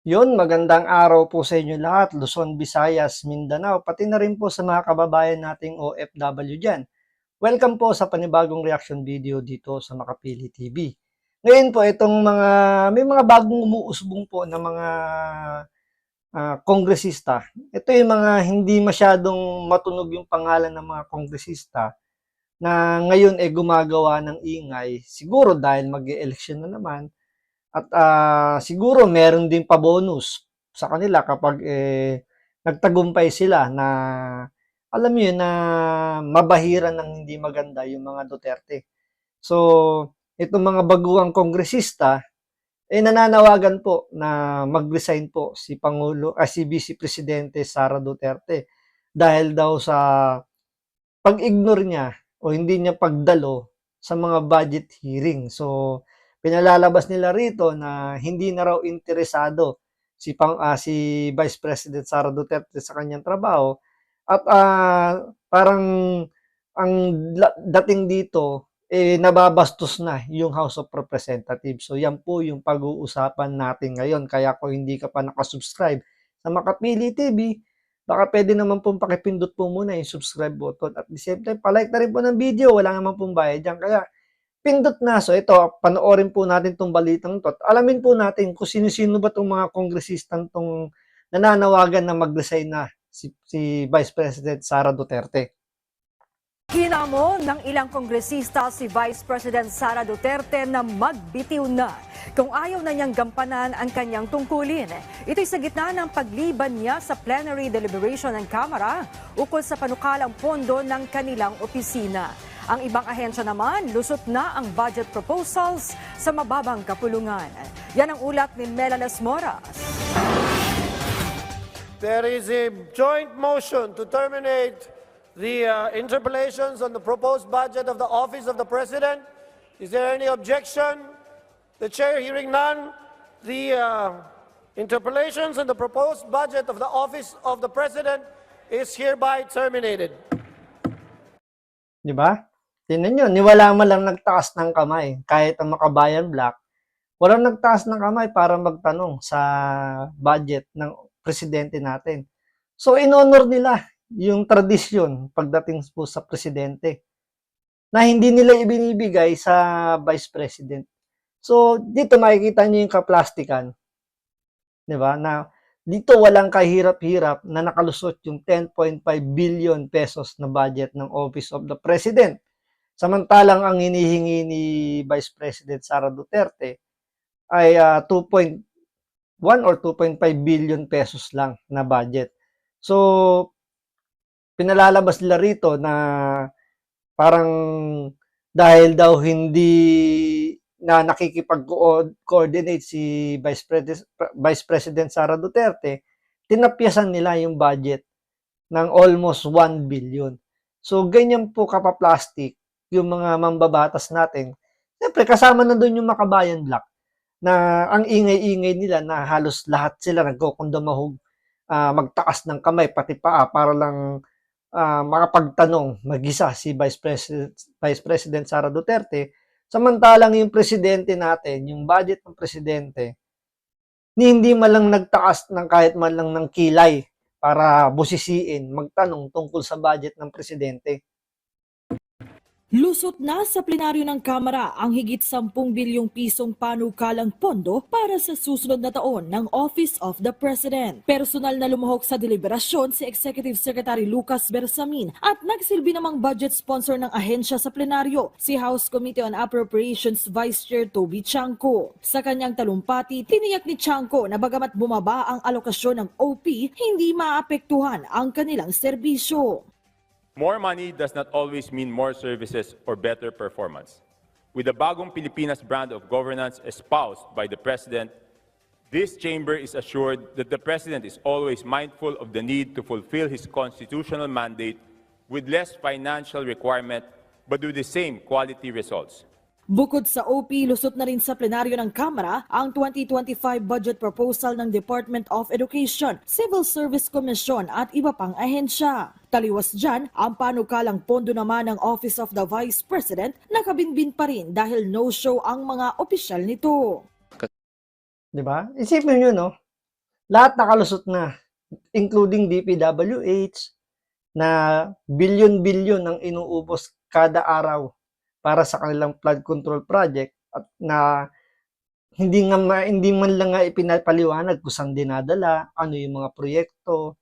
Yun, magandang araw po sa inyo lahat, Luzon, Visayas, Mindanao, pati na rin po sa mga kababayan nating OFW dyan. Welcome po sa panibagong reaction video dito sa Makapili TV. Ngayon po, may mga bagong umuusbong po na mga kongresista. Ito yung mga hindi masyadong matunog yung pangalan ng mga kongresista na ngayon gumagawa ng ingay, siguro dahil mag-e-election na naman. At siguro meron din pa-bonus sa kanila kapag nagtagumpay sila na alam mo yun na mabahiran ng hindi maganda yung mga Duterte. So, itong mga baguhang kongresista nananawagan po na mag-resign po si Vice Presidente Sara Duterte dahil daw sa pag-ignore niya o hindi niya pagdalo sa mga budget hearing. So, pinalalabas nila rito na hindi na raw interesado si Vice President Sara Duterte sa kanyang trabaho at parang ang dating dito nababastos na yung House of Representatives. So yan po yung pag-uusapan natin ngayon. Kaya kung hindi ka pa nakasubscribe sa Makapili TV, baka pwede naman pong pakipindot po muna yung subscribe button. At the same time, palike na rin po ng video. Wala naman pong bayad dyan. Kaya pindot na. So ito, panoorin po natin itong balitang to. At alamin po natin kung sino-sino ba itong mga kongresistang itong nananawagan na mag-resign na si Vice President Sara Duterte. Hinamon ng ilang kongresista si Vice President Sara Duterte na magbitiw na kung ayaw na niyang gampanan ang kanyang tungkulin. Ito'y sa gitna ng pagliban niya sa plenary deliberation ng Kamara ukol sa panukalang pondo ng kanilang opisina. Ang ibang ahensya naman, lusot na ang budget proposals sa mababang kapulungan. Yan ang ulat ni Melanes Moras. There is a joint motion to terminate the interpellations on the proposed budget of the Office of the President. Is there any objection? The Chair, hearing none, the interpellations on the proposed budget of the Office of the President is hereby terminated. Di ba? Tingnan nyo, niwala man lang nagtaas ng kamay. Kahit ang Makabayan Black, walang nagtaas ng kamay para magtanong sa budget ng presidente natin. So, in-honor nila yung tradisyon pagdating po sa presidente na hindi nila ibinibigay sa vice president. So, dito makikita niyo yung kaplastikan. Di ba? Na dito walang kahirap-hirap na nakalusot yung 10.5 billion pesos na budget ng Office of the President. Samantalang ang hinihingi ni Vice President Sara Duterte ay 2.1 or 2.5 billion pesos lang na budget. So, pinalalabas nila rito na parang dahil daw hindi na nakikipag-coordinate si Vice President Sara Duterte, tinapyasan nila yung budget ng almost 1 billion. So, ganyan po kapaplastic yung mga mambabatas natin. Siyempre, kasama na doon yung Makabayan Black na ang ingay-ingay nila na halos lahat sila nagkukundamahog magtaas ng kamay pati paa para lang makapagtanong mag-isa si Vice President Sara Duterte, samantalang yung presidente natin, yung budget ng presidente, hindi man lang nagtaas ng kahit man lang ng kilay para busisiin, magtanong tungkol sa budget ng presidente. Lusot na sa plenaryo ng Kamara ang higit 10 bilyong pisong panukalang pondo para sa susunod na taon ng Office of the President. Personal na lumahok sa deliberasyon si Executive Secretary Lucas Bersamin at nagsilbi namang budget sponsor ng ahensya sa plenaryo, si House Committee on Appropriations Vice Chair Toby Chanco. Sa kanyang talumpati, tiniyak ni Chanco na bagamat bumaba ang alokasyon ng OP, hindi maapektuhan ang kanilang serbisyo. More money does not always mean more services or better performance. With the Bagong Pilipinas brand of governance espoused by the President, this chamber is assured that the President is always mindful of the need to fulfill his constitutional mandate with less financial requirement but with the same quality results. Bukod sa OP, lusot na rin sa plenaryo ng Kamara ang 2025 budget proposal ng Department of Education, Civil Service Commission at iba pang ahensya. Taliwas dyan, ang panukalang pondo naman ng Office of the Vice President nakabinbin pa rin dahil no-show ang mga opisyal nito. Di ba? Isipin nyo, no? lahat nakalusot na, including DPWH, na bilyon-bilyon ang inuubos kada araw para sa kanilang flood control project at na hindi man lang nga ipinapaliwanag kung saan dinadala, ano yung mga proyekto,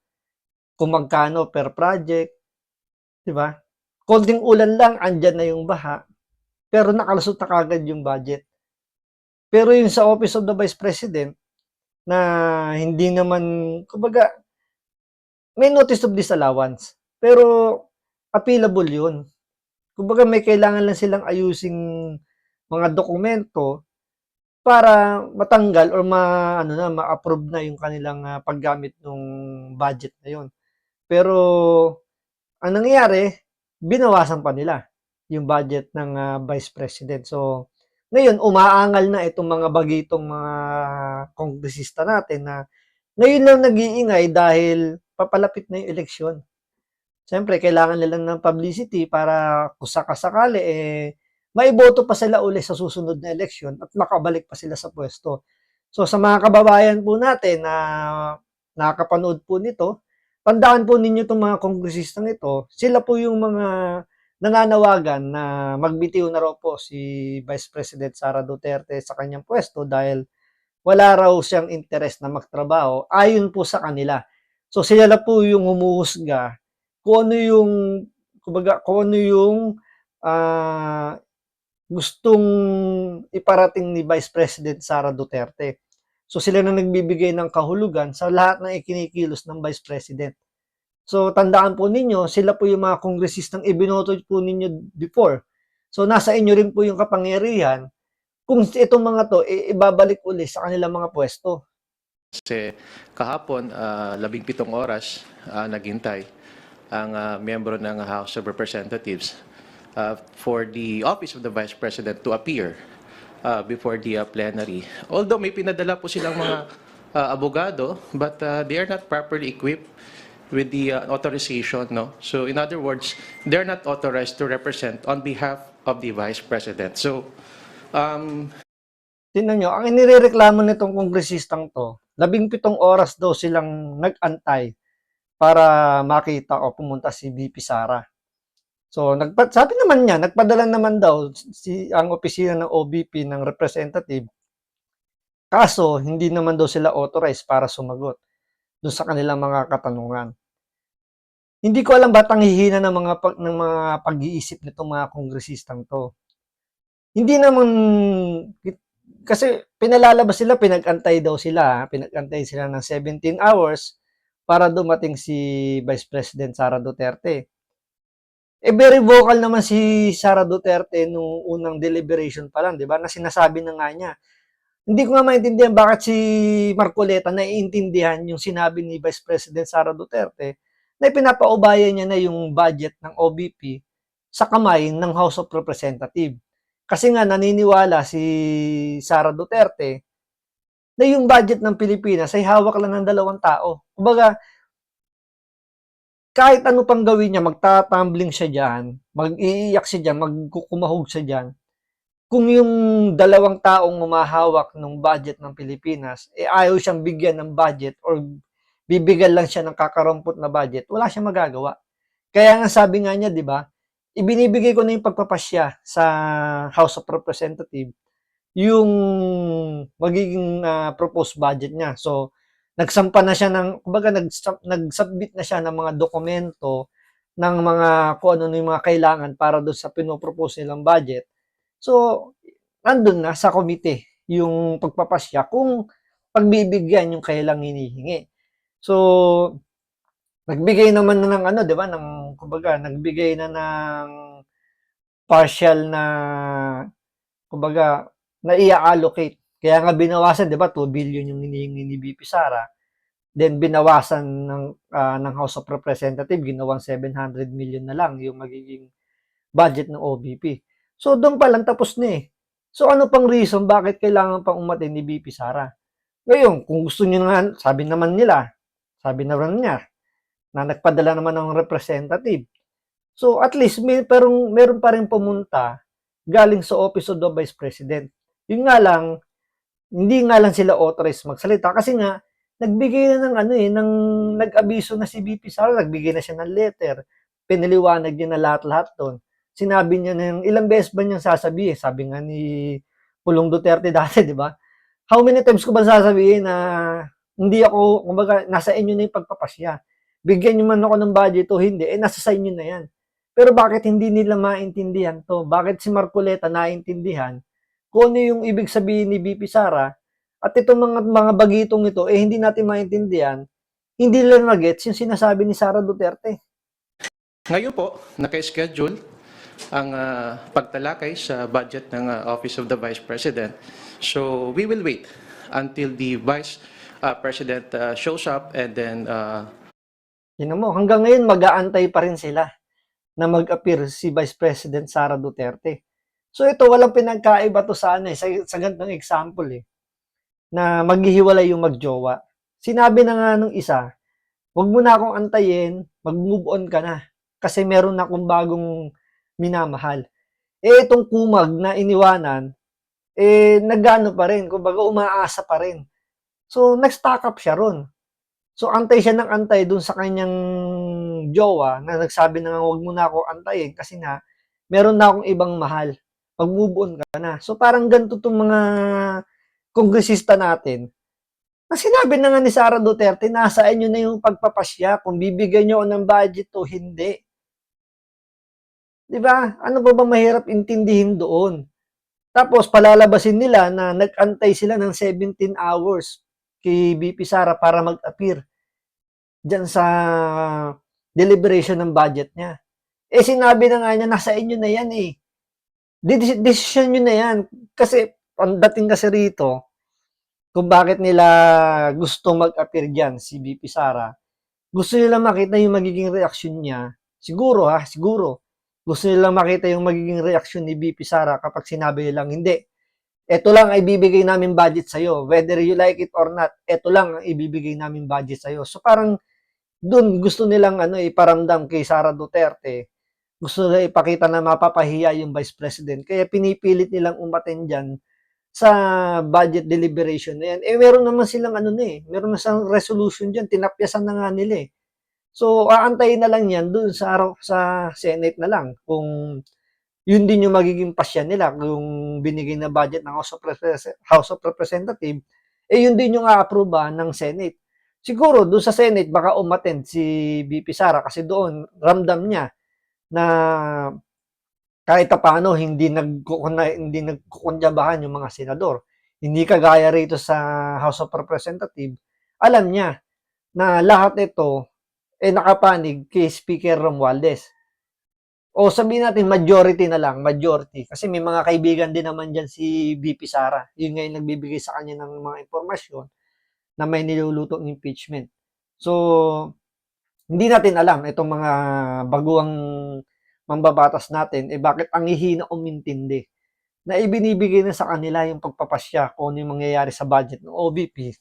kung magkano per project, 'di ba? Konting ulan lang andyan na yung baha, pero nakalusot na kaagad yung budget. Pero yung sa Office of the Vice President na hindi naman, kumbaga, may notice of disallowance, pero appealable yun. Kumbaga may kailangan lang silang ayusing mga dokumento para matanggal or ma-approve na yung kanilang paggamit ng budget na yun. Pero ang nangyayari, binawasan pa nila yung budget ng Vice President. So, ngayon, umaangal na itong mga bagitong mga kongresista natin na ngayon lang nag-iingay dahil papalapit na yung eleksyon. Siyempre, kailangan nila ng publicity para kung sakasakali, maiboto pa sila uli sa susunod na eleksyon at makabalik pa sila sa pwesto. So, sa mga kababayan po natin na nakakapanood po nito, tandaan po ninyo itong mga kongresistang ito, sila po yung mga nananawagan na magbitiw na raw po si Vice President Sara Duterte sa kanyang pwesto dahil wala raw siyang interes na magtrabaho ayon po sa kanila. So sila na po yung humuhusga kung ano yung, kumbaga, kung ano yung gustong iparating ni Vice President Sara Duterte. So sila na nagbibigay ng kahulugan sa lahat ng ikinikilos ng Vice President. So tandaan po ninyo, sila po yung mga kongresistang ibinoto po ninyo before. So nasa inyo rin po yung kapangyarihan kung itong mga to ibabalik uli sa kanilang mga pwesto. Kasi kahapon, 17 oras naghintay ang miyembro ng House of Representatives for the Office of the Vice President to appear before the plenary. Although may pinadala po silang mga abogado, but they are not properly equipped with the authorization. No? So in other words, they're not authorized to represent on behalf of the Vice President. So, Tingnan nyo, ang inireklamo nitong kongresistang to, 17 oras daw silang nag-antay para makita o pumunta si VP Sara. So, sabi naman niya, nagpadala naman daw ang opisina ng OVP ng representative. Kaso, hindi naman daw sila authorized para sumagot doon sa kanilang mga katanungan. Hindi ko alam ba't ang hihina ng mga pag-iisip nitong mga kongresistang to. Hindi naman, kasi pinalalabas sila, pinag-antay sila ng 17 hours para dumating si Vice President Sara Duterte. Very vocal naman si Sara Duterte nung unang deliberation pa lang, di ba? Na sinasabi na nga niya. Hindi ko nga maintindihan bakit si Marcoleta naiintindihan yung sinabi ni Vice President Sara Duterte na ipinapaubaya niya na yung budget ng OVP sa kamay ng House of Representatives. Kasi nga naniniwala si Sara Duterte na yung budget ng Pilipinas ay hawak lang ng 2 tao. Kumbaga, kahit ano pang gawin niya, magtatumbling siya dyan, mag-iiyak siya dyan, magkukumahog siya dyan. Kung yung 2 taong umahawak ng budget ng Pilipinas, ayaw siyang bigyan ng budget or bibigyan lang siya ng kakarampot na budget, wala siyang magagawa. Kaya nga sabi nga niya, di ba, ibinibigay ko na yung pagpapasya sa House of Representatives yung magiging proposed budget niya. So, nagsampa na siya kumbaga nag-submit na siya ng mga dokumento ng mga kung ano yung mga kailangan para doon sa pinopropose nilang budget. So, nandun na sa komite yung pagpapasya kung pagbibigyan yung kailang hinihingi. So, nagbigay naman na ng di ba, kumbaga, nagbigay na ng partial na, kumbaga, na i-allocate. Kaya nga binawasan, di ba, 2 billion yung hinihingi ni VP Sara. Then, binawasan ng House of Representatives, ginawang 700 million na lang yung magiging budget ng OVP. So, doon pa lang tapos na eh. So, ano pang reason bakit kailangan pang umatin ni VP Sara? Ngayon, kung gusto niyo nga, sabi naman niya, na nagpadala naman ng representative. So, at least, meron pa rin pumunta galing sa Office of the Vice President. Yun nga lang, hindi nga lang sila authorized magsalita kasi nga, nagbigay na ng ano eh, nag-abiso na si VP Sara, nagbigay na siya ng letter, pinaliwanag niya na lahat-lahat doon. Sinabi niya na yung ilang beses ba niyang sasabihin, sabi nga ni Pulong Duterte dati, di ba? How many times ko ba sasabihin na hindi ako, kumbaga, nasa inyo na yung pagpapasya. Bigyan niyo man ako ng budget o hindi, nasa sa inyo na yan. Pero bakit hindi nila maintindihan to? Bakit si Marcoleta naintindihan kung ano yung ibig sabihin ni VP Sara at itong mga bagitong ito, hindi natin maintindihan, hindi nila na-gets yung sinasabi ni Sara Duterte. Ngayon po, naka-schedule ang pagtalakay sa budget ng Office of the Vice President. So we will wait until the Vice President shows up and then Yun mo, hanggang ngayon mag-aantay pa rin sila na mag-appear si Vice President Sara Duterte. So ito, walang pinagkaiba to sa ano sa ganitong example na maghihiwalay yung magjowa. Sinabi na nga nung isa, wag mo na akong antayin, mag-move on ka na. Kasi meron na akong bagong minamahal. Itong kumag na iniwanan, nagano pa rin, kumbaga umaasa pa rin. So, nag-stack up siya ron. So, antay siya ng antay dun sa kanyang jowa na nagsabi na nga, huwag mo na ako antayin kasi nga, meron na akong ibang mahal. Mag-move on ka na. So, parang ganito itong mga kongresista natin na sinabi na nga ni Sara Duterte, nasa inyo na yung pagpapasya kung bibigyan nyo ng budget o hindi. Di ba? Ano ba mahirap intindihin doon? Tapos, palalabasin nila na nag-antay sila ng 17 hours kay VP Sara para mag-appear dyan sa deliberation ng budget niya. Sinabi na nga niya, nasa inyo na yan eh. Decision nyo na yan. Kasi, ang dating kasi rito, kung bakit nila gusto mag-appear dyan si VP Sara, gusto nila makita yung magiging reaksyon niya. Siguro, gusto nila makita yung magiging reaksyon ni VP Sara kapag sinabi nilang hindi. Ito lang ay ibibigay namin budget sa'yo. Whether you like it or not, ito lang ang ibibigay namin budget sa'yo. So parang doon gusto nilang iparamdam kay Sara Duterte. Gusto nila ipakita na mapapahiya yung Vice President. Kaya pinipilit nilang umaten dyan sa budget deliberation na yan. Meron naman silang meron na silang resolution dyan. Tinapyasan na nga nila . So, aantayin na lang yan doon sa Senate na lang kung yun din yung magiging pasya nila kung binigay na budget ng House of Representatives, yun din yung a-approve ng Senate. Siguro, doon sa Senate, baka umattend si VP Sara kasi doon, ramdam niya na kahit paano hindi nagkukunyabahan yung mga senador. Hindi kagaya rito sa House of Representatives, alam niya na lahat ito nakapanig kay Speaker Romualdez. O sabihin natin majority na lang, majority. Kasi may mga kaibigan din naman dyan si VP Sara. Yun nga yung nagbibigay sa kanya ng mga impormasyon na may nilulutong impeachment. So, hindi natin alam itong mga baguang mambabatas natin, bakit ang hihina umintindi na ibinibigay na sa kanila yung pagpapasya kung ano yung mangyayari sa budget ng OVP.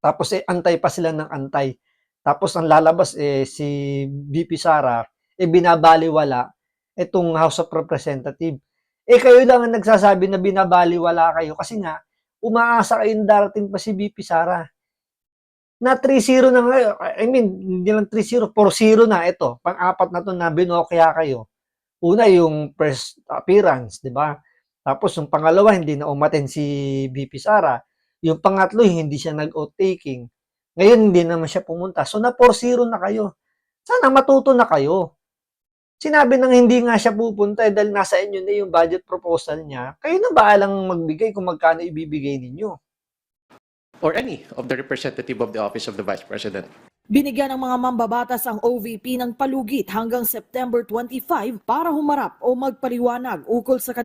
Tapos antay pa sila ng antay. Tapos ang lalabas si VP Sara binabaliwala itong House of Representatives. Kayo lang ang nagsasabi na binabaliwala kayo kasi nga umaasa kayong darating pa si VP Sara. Na 3-0 na ngayon. I mean, hindi lang 3-0, 4-0 na ito. Pang-apat na to na binokya kayo. Una yung first appearance, di ba? Tapos yung pangalawa, hindi na umaten si VP Sara. Yung pangatlo, hindi siya nag-oath taking. Ngayon, hindi naman siya pumunta. So, na 4-0 na kayo. Sana matuto na kayo. Sinabi nang hindi nga siya pupunta dahil nasa inyo na yung budget proposal niya. Kayo na baalang magbigay kung magkano ibibigay ninyo. or any of the representative of the Office of the Vice President. Binigyan ng mga mambabatas ang OVP ng palugit hanggang September 25 para humarap o magpaliwanag ukol sa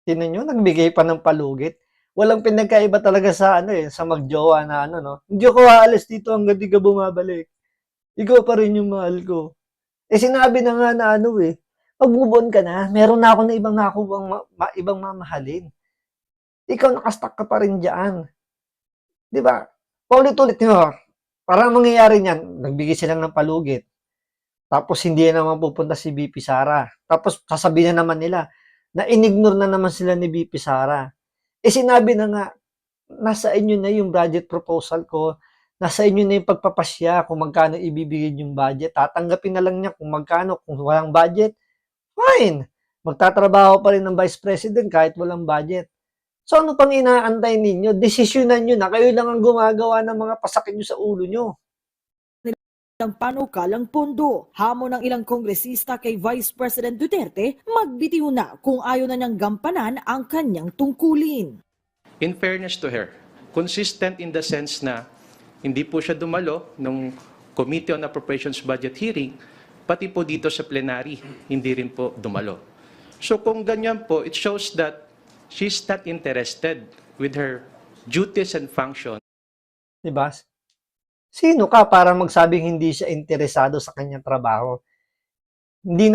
Tinan nyo, nagbigay pa ng palugit. Walang pinagkaiba talaga sa sa magjowa na no. Hindi ako aalis dito hanggang di ka bumabalik. Ikaw pa rin yung mahal ko. Sinabi na nga na pag-move on ka na, meron na ako na ibang mamahalin. Ikaw nakastuck ka pa rin diyan. 'Di ba? Paulit-ulit nyo. Parang mangyayari niyan, nagbigay sila ng palugit. Tapos hindi na naman pupunta si BP Sara. Tapos sasabihin na naman nila na inignore na naman sila ni BP Sara. Sinabi na nga, nasa inyo na yung budget proposal ko, Nasa inyo na yung pagpapasya kung magkano ibibigay yung budget. Tatanggapin na lang niya kung magkano. Kung walang budget, fine. Magtatrabaho pa rin ng Vice President kahit walang budget. So ano pang inaantay ninyo? Desisyonan nyo na. Kayo lang ang gumagawa ng mga pasakit nyo sa ulo nyo. ng panukalang pondo. Hamon ng ilang kongresista kay Vice President Duterte, magbitiw na kung ayaw na niyang gampanan ang kanyang tungkulin. In fairness to her, consistent in the sense na hindi po siya dumalo nung Committee on Appropriations Budget hearing, pati po dito sa plenary, hindi rin po dumalo. So kung ganyan po, it shows that she's not interested with her duties and functions. Diba? Sino ka para magsabing hindi siya interesado sa kanyang trabaho? Hindi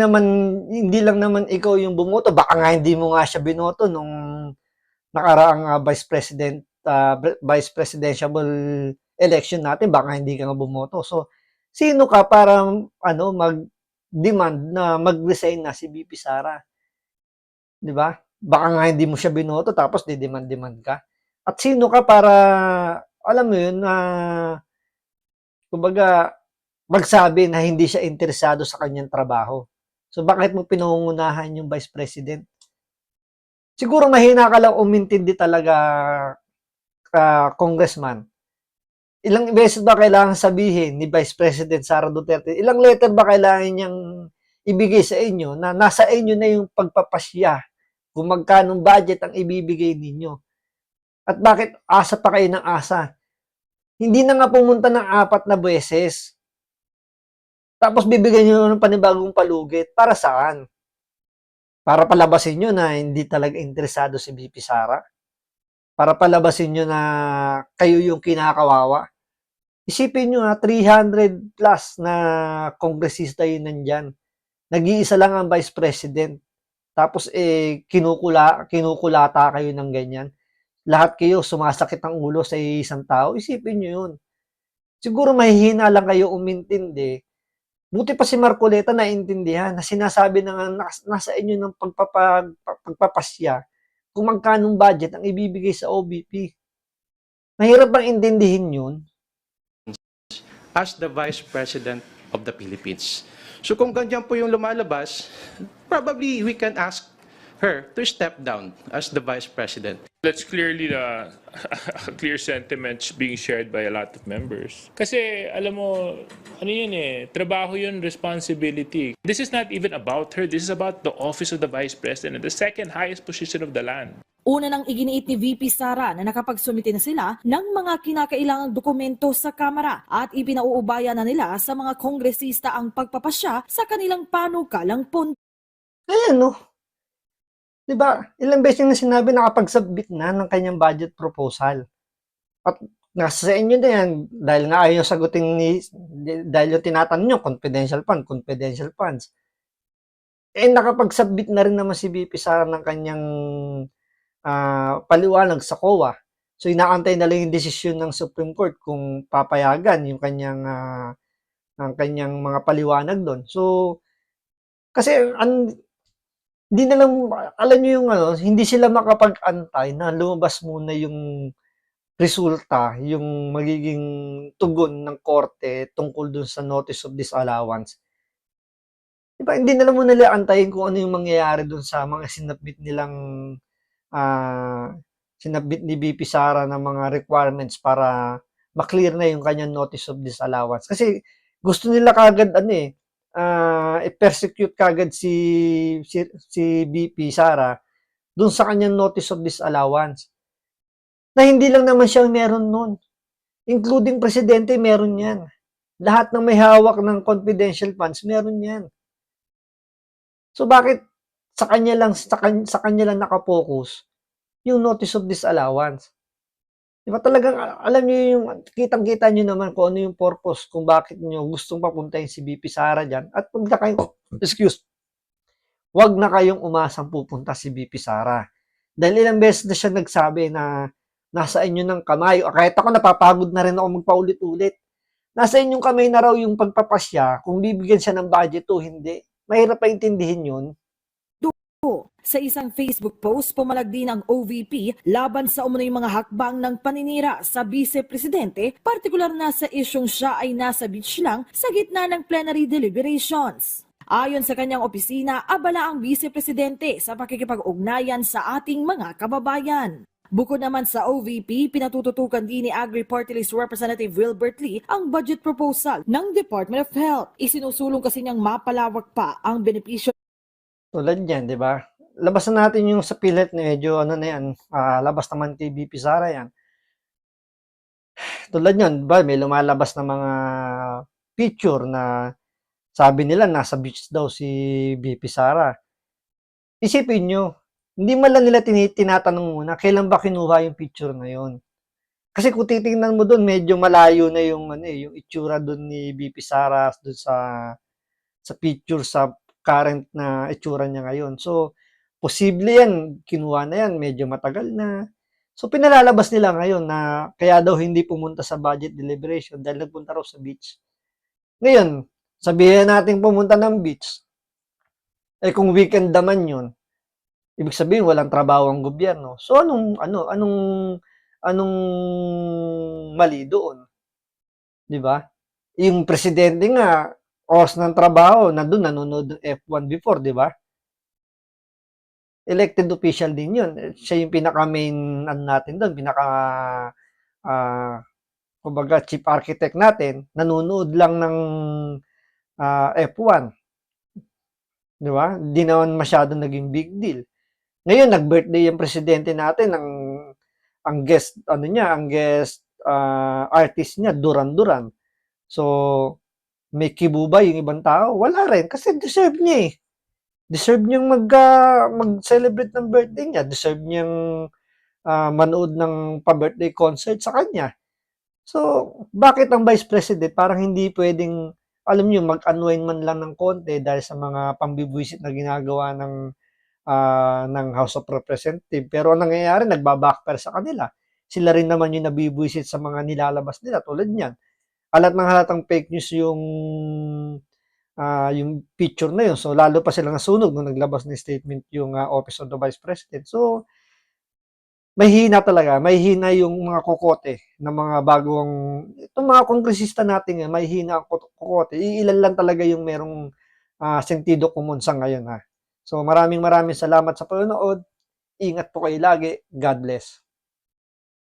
lang naman ikaw yung bumoto. Baka nga hindi mo nga siya binoto nung nakaraang vice presidential election natin. Baka hindi ka nga bumoto. So, sino ka para mag-demand na mag-resign na si VP Sara? 'Di ba? Baka nga hindi mo siya binoto tapos demand ka. At sino ka para alam mo yun na kumbaga magsabi na hindi siya interesado sa kanyang trabaho. So bakit mo pinangungunahan yung Vice President? Siguro mahina ka lang umintindi talaga, Congressman. Ilang beses ba kailangan sabihin ni Vice President Sara Duterte? Ilang letter ba kailangan niyang ibigay sa inyo na nasa inyo na yung pagpapasya kung magkanong budget ang ibibigay ninyo? At bakit asa pa kayo ng asa? Hindi na nga pumunta ng 4 na beses. Tapos bibigyan nyo ng panibagong palugit. Para saan? Para palabasin nyo na hindi talaga interesado si VP Sara? Para palabasin nyo na kayo yung kinakawawa? Isipin nyo na 300 plus na kongresista yun nandyan. Nag-iisa lang ang Vice President. Tapos kinukulata kayo ng ganyan. Lahat kayo sumasakit ang ulo sa isang tao, isipin nyo yun. Siguro mahihina lang kayo umintindi. Buti pa si Marcoleta naintindihan na sinasabi na nasa inyo ng pagpapasya kung magkanong budget ang ibibigay sa OBP. Mahirap bang intindihin yun? As the Vice President of the Philippines. So kung ganyan po yung lumalabas, probably we can ask her to step down as the Vice President. That's clearly a clear sentiments being shared by a lot of members. Kasi alam mo, ano yun trabaho yun, responsibility. This is not even about her, this is about the office of the Vice President, the second highest position of the land. Una nang iginiit ni VP Sara na nakapagsumite na sila ng mga kinakailangang dokumento sa Kamara at ipinauubaya na nila sa mga kongresista ang pagpapasya sa kanilang panukalang pondo. Ayan, no? Diba? Ilang beses na sinabi nakapag-submit na ng kanyang budget proposal. At nasa sa inyo na yan, dahil nga ayaw sagutin dahil yung tinatanong nyo, confidential funds. Nakapag-submit na rin naman si VP Sara ng kanyang paliwanag sa COA. So, inaantay na lang yung desisyon ng Supreme Court kung papayagan yung kanyang mga paliwanag doon. So, kasi hindi na lang, alam nyo yung hindi sila makapag-antay na lumabas muna yung resulta, yung magiging tugon ng korte tungkol dun sa notice of disallowance. Diba, hindi na lang muna nila antayin kung ano yung mangyayari dun sa mga sinabit ni VP Sara ng mga requirements para maklear na yung kanyang notice of disallowance. Kasi gusto nila kagad i-persecute kagad si VP Sara dun sa kanyang notice of disallowance. Na hindi lang naman siya meron nun. Including presidente, meron yan. Lahat ng may hawak ng confidential funds, meron yan. So bakit sa kanya lang nakapokus yung notice of disallowance? Diba talagang, alam niyo yung, kitang-kita niyo naman kung ano yung purpose, kung bakit niyo gustong papuntahin si VP Sara dyan. At wag na kayong umasang pupunta si VP Sara. Dahil ilang beses na siya nagsabi na nasa inyo ng kamay. O kahit ako napapagod na rin ako magpaulit-ulit. Nasa inyong kamay na raw yung pagpapasya kung bibigyan siya ng budget o hindi. Mahirap pa intindihin yun. Sa isang Facebook post, pumalag din ang OVP laban sa umunoy mga hakbang ng paninira sa Vice-Presidente, partikular na sa isyong siya ay nasa beach lang sa gitna ng plenary deliberations. Ayon sa kanyang opisina, abala ang Vice-Presidente sa pakikipag-ugnayan sa ating mga kababayan. Bukod naman sa OVP, pinatututukan din ni Agri-Party List Representative Wilbert Lee ang budget proposal ng Department of Health. Isinusulong kasi niyang mapalawak pa ang benepisyo. Tulad yan, di ba? Labas na natin yung sa pilit na medyo ano na yan, labas naman kay BP Sara yan. Tulad yan, ba, may lumalabas na mga picture na sabi nila nasa beach daw si BP Sara. Isipin nyo, hindi man lang nila tinatanong muna kailan ba kinuha yung picture na yun. Kasi kung titingnan mo doon, medyo malayo na yung yung itsura doon ni BP Sara doon sa picture sa current na itsura niya ngayon. So, posible yan, kinuha na yan, medyo matagal na. So, pinalalabas nila ngayon na kaya daw hindi pumunta sa budget deliberation dahil nagpunta raw sa beach. Ngayon, sabihin natin pumunta ng beach. Eh kung weekend naman yun, ibig sabihin walang trabaho ang gobyerno. So anong mali doon? 'Di ba? Yung presidente nga oras ng trabaho, nanonood ng F1 before, 'di ba? Elected official din 'yun. Siya yung pinaka main natin doon, pinaka kumbaga chief architect natin, nanonood lang ng F1. 'Di ba? Hindi naman masyado naging big deal. Ngayon nag-birthday yung presidente natin, ang guest artist niya Duran Duran. So may kibo ba yung ibang tao? Wala rin kasi deserve niya eh. Deserve niyang mag-celebrate ng birthday niya. Deserve niyang manood ng pa-birthday concert sa kanya. So, bakit ang Vice President parang hindi pwedeng, alam niyo, mag-unwind man lang ng konti dahil sa mga pambibwisit na ginagawa ng House of Representatives. Pero ang nangyayari, nagbabackfire sa kanila. Sila rin naman yung nabibwisit sa mga nilalabas nila tulad niyan. Halat ng halatang fake news yung picture na yun. So, lalo pa silang nasunog nung naglabas ng statement yung Office of the Vice President. So, mahihina talaga. Mahihina yung mga kokote ng mga bagong, itong mga kongresista natin, mahihina ang kokote. Iilan lang talaga yung merong sentido komon sa ngayon. So, maraming salamat sa panonood. Ingat po kayo lagi. God bless.